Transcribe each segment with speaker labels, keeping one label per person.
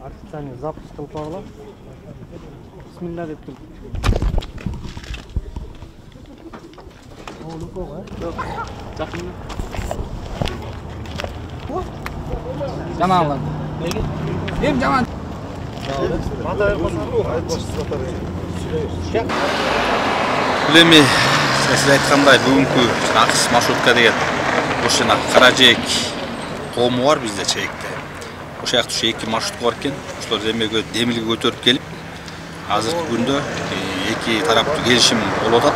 Speaker 1: Артицание запуск кылып алгыла. Бисмилла деп туруп. О, лукого, Жок. Жакын.
Speaker 2: Жаман. Эм жаман.
Speaker 3: Билеми, сиз айткандай бүгүнкү акыс маршрутка деген ошо Каражээк коому бар бизде Чейекте. Ошол жакта ушу 2 маршрут бар экен. Ошолор демилге көтөрүп келип, азыркы күндө эки тараптуу келишим болуп атат.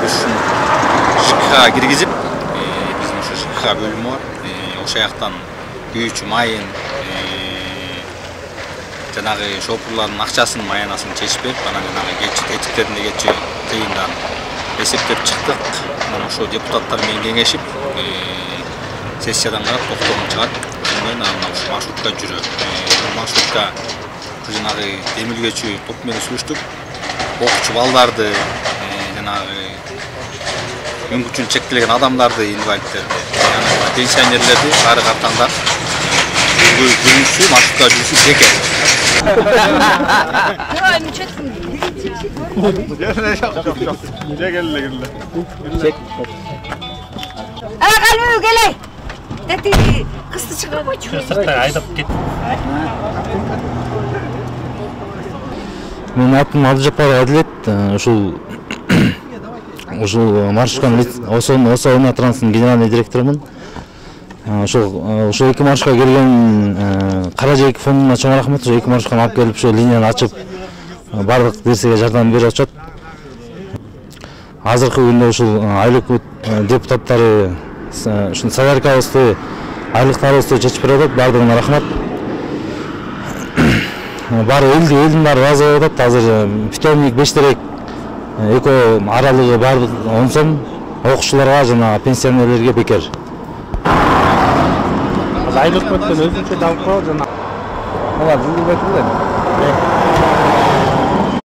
Speaker 3: Биз ушун ШКХ киргизип, биздин ошо ШКХ бөлүмү бар. Ошол жактан күйүүчү майын жанагы шопурлардын акчасын, маянасын чечип берип, анан жанагы кетчи тетиктерине кетчи тыйындан эсептеп чыктык. Анан ошо депутаттар менен кеңешип, сессиядан карап токтомун чыгат. Ошондон анан ушу маршрутка жүрөт. Маршрутка жанагы демилгечи топ менен сүйлөштүк. Окуучу балдарды, жанагы мүмкүнчүлүгү чектелген адамдарды, инвалидтерди, пенсионерлерди баары каттаңдап жүрүүчү маршрутка жүрүшү бекер.
Speaker 4: Келе. Дети кызды чыгарып койчу.
Speaker 1: Сыртка айдап кет.
Speaker 5: Менин атым Абдыжаппар Адилет. Ушул маршрутканын ОСО Транстын генеральный директорумун. Ошо 2 маршрутка келген Каражээк фондуна чоң рахмат. Ошо 2 маршрутканы алып келип, ошо линияны ачып, бардык нерсеге жардам берип атышат. Азыркы күндө ушул айлык депутаттары ушун саларкабызды, айлыктарыбызды чечип берип атат. Бардыгына рахмат. Баары элдин баары ыраазы болуп атат. Азыр питомник 5 терек эко аралыгы бардык 10 сом, окуучуларга жана пенсионерлерге бекер.
Speaker 1: Айлык өткөн өзүнчө далко жана.
Speaker 2: Алар жылдуу бетилди.